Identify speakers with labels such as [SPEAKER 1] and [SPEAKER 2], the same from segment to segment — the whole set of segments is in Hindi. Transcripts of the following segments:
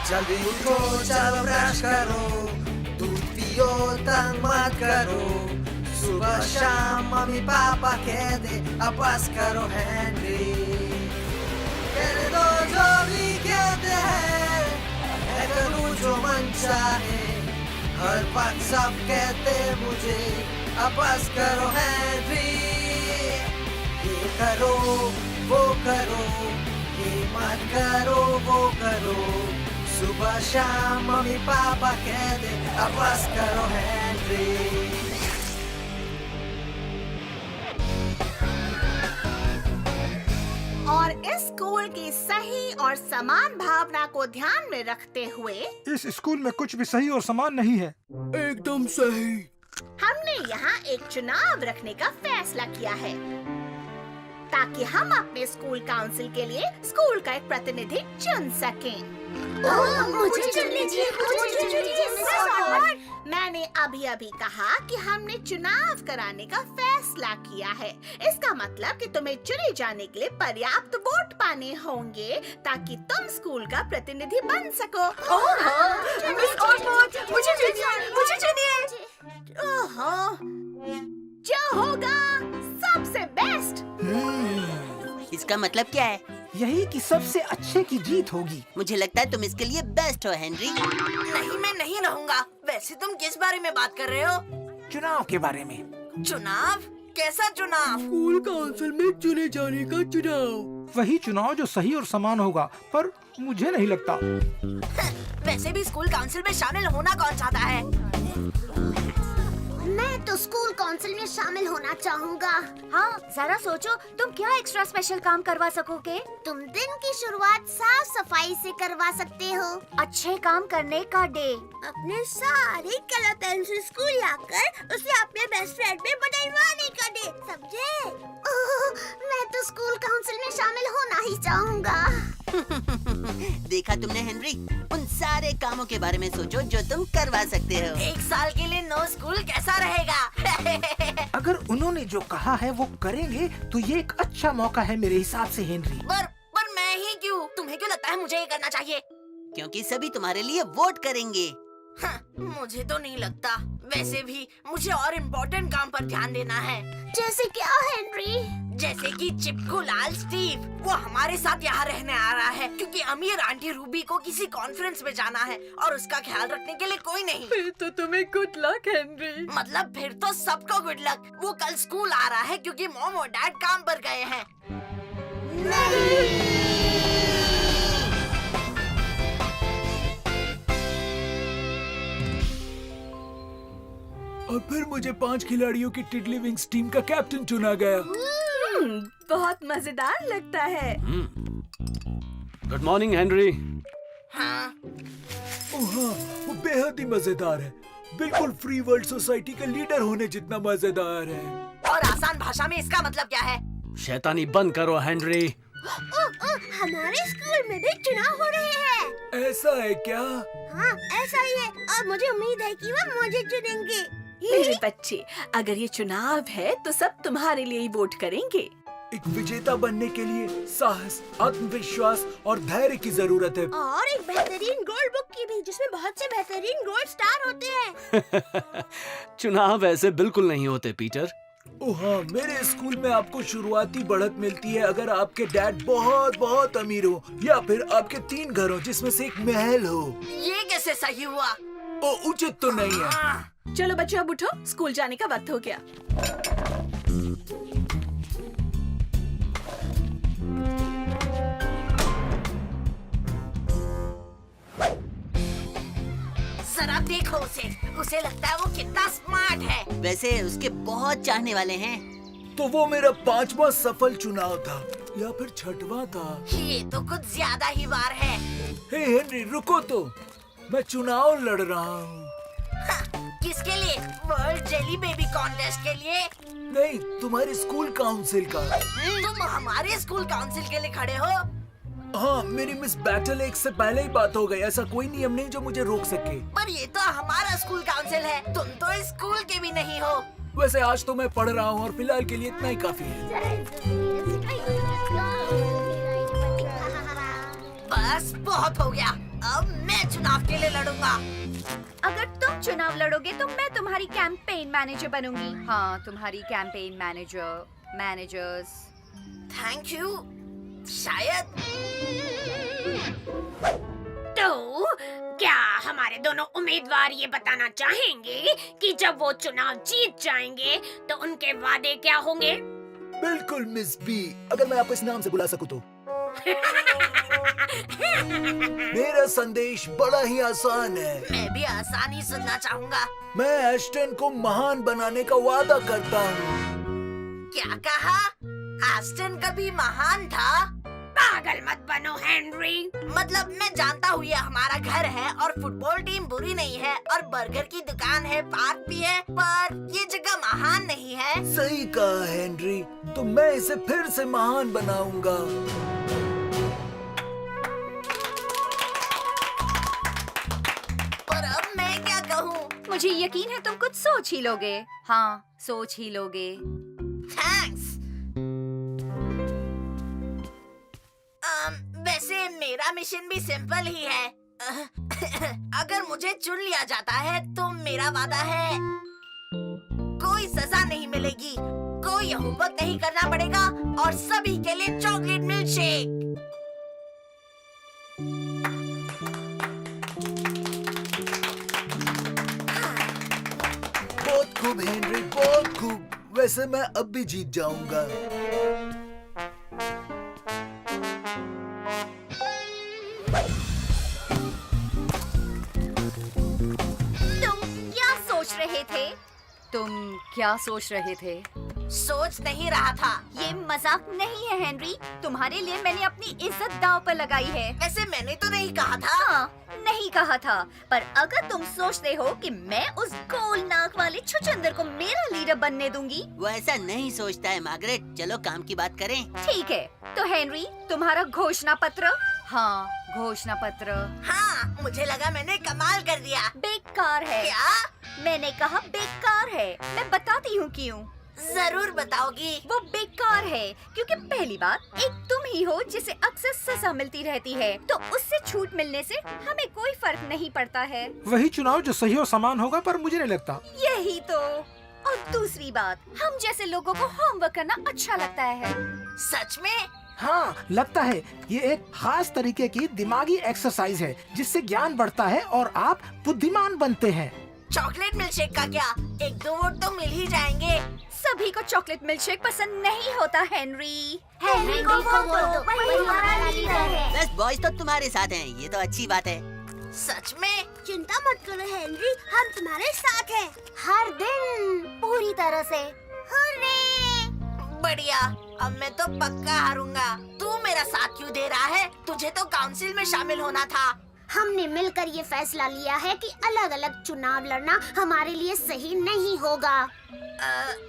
[SPEAKER 1] जल्दी उठो, चलो ब्रश करो, दूध पियो, तंग मत करो। सुबह शाम मम्मी पापा कह दे, अब बस करो हेनरी। कहने दो जो भी कहते हैं, मैं करूँ जो मन चाहे। हर बात सब कहते मुझे, अब बस करो हेनरी। ये करो, वो करो, ये मत करो, वो करो। सुबह शाम मम्मी पापा कह दे, अब बस करो हेनरी।
[SPEAKER 2] और इस स्कूल की सही और समान भावना को ध्यान में रखते हुए
[SPEAKER 3] इस स्कूल में कुछ भी सही और समान नहीं है।
[SPEAKER 4] एकदम सही।
[SPEAKER 2] हमने यहाँ एक चुनाव रखने का फैसला किया है ताकि हम अपने स्कूल काउंसिल के लिए स्कूल का एक प्रतिनिधि चुन सकें।
[SPEAKER 5] मुझे चुन लीजिए, मुझे चुन लीजिए।
[SPEAKER 2] मैंने अभी कहा कि हमने चुनाव कराने का फैसला किया है। इसका मतलब कि तुम्हें चुने जाने के लिए पर्याप्त वोट पाने होंगे ताकि तुम स्कूल का प्रतिनिधि बन सको।
[SPEAKER 5] मुझे चुनिए।
[SPEAKER 2] ओहो, जो होगा सबसे बेस्ट।
[SPEAKER 6] इसका मतलब क्या है?
[SPEAKER 1] यही कि सबसे अच्छे की जीत होगी।
[SPEAKER 6] मुझे लगता है तुम इसके लिए बेस्ट हो हेनरी।
[SPEAKER 5] नहीं, मैं नहीं रहूंगा। वैसे तुम किस बारे में बात कर रहे हो?
[SPEAKER 1] चुनाव के बारे में।
[SPEAKER 5] चुनाव? कैसा चुनाव?
[SPEAKER 4] स्कूल काउंसिल में चुने जाने का चुनाव।
[SPEAKER 3] वही चुनाव जो सही और समान होगा, पर मुझे नहीं लगता।
[SPEAKER 5] वैसे भी स्कूल काउंसिल में शामिल होना कौन चाहता है?
[SPEAKER 7] मैं तो स्कूल काउंसिल में शामिल होना चाहूँगा।
[SPEAKER 8] हाँ, जरा सोचो तुम क्या एक्स्ट्रा स्पेशल काम करवा सकोगे।
[SPEAKER 7] तुम दिन की शुरुआत साफ सफाई से करवा सकते हो।
[SPEAKER 8] अच्छे काम करने का डे।
[SPEAKER 7] अपने सारे कलर पेंसिल स्कूल लाकर उसे अपने बेस्ट फ्रेंड में बदलवाने का डे, समझे? मैं तो स्कूल काउंसिल में शामिल होना ही चाहूँगा।
[SPEAKER 6] देखा तुमने हेनरी? उन सारे कामों के बारे में सोचो जो तुम करवा सकते हो।
[SPEAKER 5] एक साल के लिए नो स्कूल कैसा रहेगा?
[SPEAKER 1] अगर उन्होंने जो कहा है वो करेंगे तो ये एक अच्छा मौका है मेरे हिसाब से हेनरी।
[SPEAKER 5] पर मैं ही क्यों? तुम्हें क्यों लगता है मुझे ये करना चाहिए?
[SPEAKER 6] क्योंकि सभी तुम्हारे लिए वोट करेंगे।
[SPEAKER 5] हाँ, मुझे तो नहीं लगता। वैसे भी मुझे और इम्पोर्टेंट काम पर ध्यान देना है।
[SPEAKER 7] जैसे क्या हेनरी?
[SPEAKER 5] जैसे कि चिपकू लाल स्टीव, वो हमारे साथ यहाँ रहने आ रहा है क्योंकि अमीर आंटी रूबी को किसी कॉन्फ्रेंस में जाना है और उसका ख्याल रखने के लिए कोई नहीं।
[SPEAKER 4] फिर तो तुम्हें गुड लक हेनरी।
[SPEAKER 5] मतलब फिर तो सबको गुड लक। वो कल स्कूल आ रहा है क्योंकि मॉम और डैड काम पर गए हैं।
[SPEAKER 4] और फिर मुझे 5 खिलाड़ियों की टिडली विंग्स टीम का कैप्टन चुना गया।
[SPEAKER 2] बहुत मजेदार लगता है।
[SPEAKER 9] Good morning Henry.
[SPEAKER 5] हाँ,
[SPEAKER 4] ओह हाँ, वो बेहद ही मजेदार है। बिल्कुल फ्री वर्ल्ड सोसाइटी का लीडर होने जितना मजेदार है।
[SPEAKER 5] और आसान भाषा में इसका मतलब क्या है?
[SPEAKER 9] शैतानी बंद करो हेनरी।
[SPEAKER 7] हमारे स्कूल में भी चुनाव हो रहे हैं।
[SPEAKER 4] ऐसा है क्या?
[SPEAKER 7] हाँ, ऐसा ही है और मुझे उम्मीद है कि वो मुझे चुनेंगे।
[SPEAKER 2] मेरे बच्चे, अगर ये चुनाव है तो सब तुम्हारे लिए ही वोट करेंगे।
[SPEAKER 4] एक विजेता बनने के लिए साहस, आत्मविश्वास और धैर्य की जरूरत है।
[SPEAKER 7] और एक बेहतरीन गोल्ड बुक की भी, जिसमें बहुत से बेहतरीन गोल्ड स्टार होते हैं।
[SPEAKER 9] चुनाव ऐसे बिल्कुल नहीं होते पीटर।
[SPEAKER 4] ओह हाँ, मेरे स्कूल में आपको शुरुआती बढ़त मिलती है अगर आपके डैड बहुत बहुत अमीर हो या फिर आपके 3 घर हो जिसमें से एक महल हो।
[SPEAKER 5] ये कैसे सही हुआ?
[SPEAKER 4] ओ, उचित तो नहीं है।
[SPEAKER 2] चलो बच्चों, अब उठो, स्कूल जाने का वक्त हो गया।
[SPEAKER 5] जरा देखो उसे लगता है वो कितना स्मार्ट है।
[SPEAKER 6] वैसे उसके बहुत चाहने वाले हैं।
[SPEAKER 4] तो वो मेरा 5वां सफल चुनाव था या फिर 6वां था।
[SPEAKER 5] ये तो कुछ ज्यादा ही बार है।
[SPEAKER 4] हे हेनरी, रुको तो, मैं चुनाव लड़ रहा हूँ।
[SPEAKER 5] किसके लिए? वर्ल्ड जेली बेबी कॉन्टेस्ट के लिए?
[SPEAKER 4] नहीं, तुम्हारे स्कूल काउंसिल का।
[SPEAKER 5] तुम हमारे स्कूल काउंसिल के लिए खड़े हो?
[SPEAKER 4] हाँ, मेरी मिस बैटल एक से पहले ही बात हो गई। ऐसा कोई नियम नहीं जो मुझे रोक सके।
[SPEAKER 5] पर ये तो हमारा स्कूल काउंसिल है। तुम तो इस स्कूल के भी नहीं हो।
[SPEAKER 4] वैसे आज तो मैं पढ़ रहा हूँ और फिलहाल के लिए इतना ही काफी है।
[SPEAKER 5] बस बहुत हो गया। अब मैं चुनाव के लिए लड़ूंगा।
[SPEAKER 8] अगर तुम चुनाव लड़ोगे तो मैं तुम्हारी कैंपेन मैनेजर बनूंगी। हाँ, तुम्हारी कैंपेन मैनेजर्स।
[SPEAKER 5] Thank you. शायद
[SPEAKER 7] तो क्या हमारे दोनों उम्मीदवार ये बताना चाहेंगे कि जब वो चुनाव जीत जाएंगे तो उनके वादे क्या होंगे?
[SPEAKER 4] बिल्कुल मिस बी, अगर मैं आपको इस नाम से बुला सकूं तो। मेरा संदेश बड़ा ही आसान है।
[SPEAKER 5] मैं भी आसानी सुनना चाहूंगा।
[SPEAKER 4] मैं एस्टन को महान बनाने का वादा करता हूँ।
[SPEAKER 5] क्या कहा? एस्टन कभी महान था?
[SPEAKER 7] पागल मत बनो हेनरी।
[SPEAKER 5] मतलब मैं जानता हूँ ये हमारा घर है और फुटबॉल टीम बुरी नहीं है और बर्गर की दुकान है, पार्क भी है, पर ये जगह महान नहीं है।
[SPEAKER 4] सही कहा हेनरी, तो मैं इसे फिर से महान बनाऊंगा।
[SPEAKER 5] पर अब मैं क्या कहूँ?
[SPEAKER 8] मुझे यकीन है तुम कुछ सोच ही लोगे। हाँ, सोच ही लोगे।
[SPEAKER 5] थैंक्स। वैसे मेरा मिशन भी सिंपल ही है। अगर मुझे चुन लिया जाता है तो मेरा वादा है कोई सजा नहीं मिलेगी, कोई होमवर्क नहीं करना पड़ेगा और सभी के लिए चॉकलेट मिल्क शेक।
[SPEAKER 4] बहुत खूब हेनरी, बहुत खूब। वैसे मैं अब भी जीत जाऊंगा।
[SPEAKER 8] तुम क्या सोच रहे थे?
[SPEAKER 5] सोच नहीं रहा था।
[SPEAKER 8] ये मजाक नहीं है हेनरी, तुम्हारे लिए मैंने अपनी इज्जत दांव पर लगाई है।
[SPEAKER 5] वैसे मैंने तो नहीं कहा था।
[SPEAKER 8] हाँ, नहीं कहा था, पर अगर तुम सोचते हो कि मैं उस गोल नाक वाले छुचंदर को मेरा लीडर बनने दूंगी।
[SPEAKER 6] वो ऐसा नहीं सोचता है मार्गरेट। चलो काम की बात करें।
[SPEAKER 8] ठीक है, तो हेनरी तुम्हारा घोषणा पत्र। हाँ, घोषणा पत्र।
[SPEAKER 5] हाँ, मुझे लगा मैंने कमाल कर दिया।
[SPEAKER 8] बेकार है।
[SPEAKER 5] क्या?
[SPEAKER 8] मैंने कहा बेकार है। मैं बताती हूँ क्यों।
[SPEAKER 5] जरूर बताओगी।
[SPEAKER 8] वो बेकार है क्योंकि पहली बात एक तुम ही हो जिसे अक्सर सजा मिलती रहती है, तो उससे छूट मिलने से हमें कोई फर्क नहीं पड़ता है।
[SPEAKER 3] वही चुनाव जो सही और समान होगा, पर मुझे नहीं लगता।
[SPEAKER 8] यही तो। और दूसरी बात, हम जैसे लोगों को होमवर्क करना अच्छा लगता है।
[SPEAKER 5] सच में?
[SPEAKER 3] हाँ, लगता है। ये एक खास तरीके की दिमागी एक्सरसाइज है जिससे ज्ञान बढ़ता है और आप बुद्धिमान बनते हैं।
[SPEAKER 5] चॉकलेट मिल्कशेक का क्या? 1-2 वोट तो मिल ही जाएंगे।
[SPEAKER 8] सभी को चॉकलेट मिल्कशेक पसंद नहीं होता हेनरी।
[SPEAKER 7] हेनरी को वोट दो, वही हमारा लीडर है।
[SPEAKER 6] बस बॉयज तो तुम्हारे साथ हैं, ये तो अच्छी बात है।
[SPEAKER 5] सच में?
[SPEAKER 7] चिंता मत करो हेनरी, हम तुम्हारे साथ हैं। हर दिन पूरी तरह से। हुर्रे!
[SPEAKER 5] बढ़िया, अब मैं तो पक्का हारूंगा। तू मेरा साथ क्यों दे रहा है? तुझे तो काउंसिल में शामिल होना था।
[SPEAKER 7] हमने मिलकर ये फैसला लिया है कि अलग अलग चुनाव लड़ना हमारे लिए सही नहीं होगा।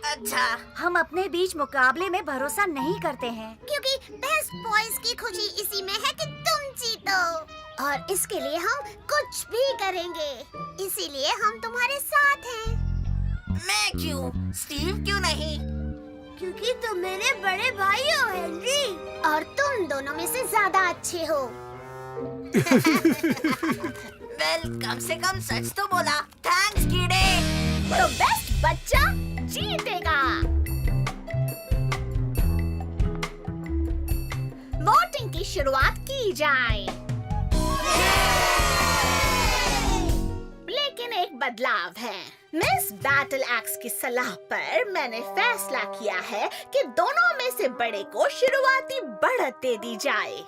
[SPEAKER 5] अच्छा।
[SPEAKER 8] हम अपने बीच मुकाबले में भरोसा नहीं करते हैं,
[SPEAKER 7] क्योंकि बेस्ट बॉयज की खुशी इसी में है कि तुम जीतो, और इसके लिए हम कुछ भी करेंगे। इसीलिए हम तुम्हारे साथ हैं।
[SPEAKER 5] मैं क्यों? स्टीव क्यों नहीं?
[SPEAKER 7] क्योंकि तुम मेरे बड़े भाई हो हेनरी, और तुम दोनों में से ज्यादा अच्छे हो।
[SPEAKER 5] वेल, कम से कम सच तो बोला। थैंक्स कीड़े।
[SPEAKER 2] तो बेस्ट बच्चा जीतेगा। वोटिंग की शुरुआत की जाए। लेकिन एक बदलाव है। मिस बैटल एक्स की सलाह पर मैंने फैसला किया है कि दोनों में से बड़े को शुरुआती बढ़त दे दी जाए।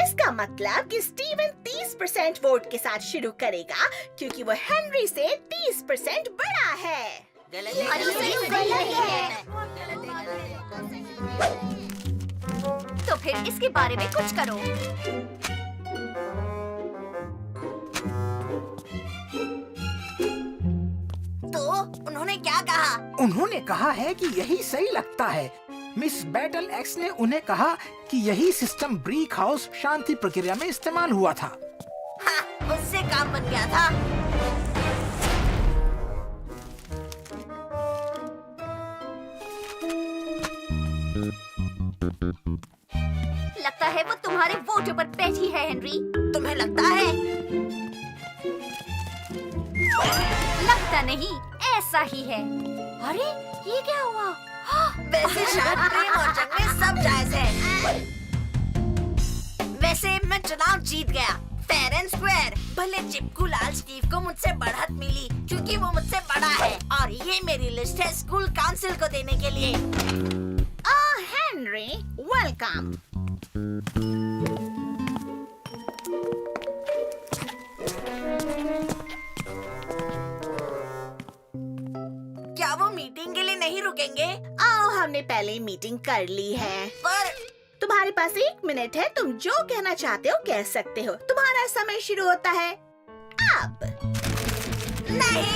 [SPEAKER 2] इसका मतलब कि स्टीवन 30% वोट के साथ शुरू करेगा क्योंकि वो हेनरी से 30% बड़ा है।
[SPEAKER 8] तो फिर इसके बारे में कुछ करो।
[SPEAKER 5] तो उन्होंने क्या कहा?
[SPEAKER 3] उन्होंने कहा है कि यही सही लगता है। मिस बैटल एक्स ने उन्हें कहा कि यही सिस्टम ब्रीक हाउस शांति प्रक्रिया में इस्तेमाल हुआ था।
[SPEAKER 5] हाँ, उससे काम बन गया था।
[SPEAKER 8] लगता है वो तुम्हारे वोटों पर बैठी है हेनरी।
[SPEAKER 5] तुम्हें लगता है?
[SPEAKER 8] लगता नहीं, ऐसा ही है। अरे ये क्या हुआ?
[SPEAKER 5] वैसे शायद प्रेम और जंग में सब जायज है। वैसे मैं चुनाव जीत गया, फेयर एंड स्क्वायर। भले चिपकू लाल स्टीव को मुझसे बढ़त मिली क्योंकि वो मुझसे बड़ा है, और ये मेरी लिस्ट है स्कूल काउंसिल को देने के लिए।
[SPEAKER 2] Henry, welcome.
[SPEAKER 5] क्या वो मीटिंग के लिए नहीं रुकेंगे?
[SPEAKER 2] आओ, हमने पहले ही मीटिंग कर ली है।
[SPEAKER 5] पर
[SPEAKER 2] तुम्हारे पास 1 मिनट है, तुम जो कहना चाहते हो कह सकते हो। तुम्हारा समय शुरू होता है अब।
[SPEAKER 5] नहीं,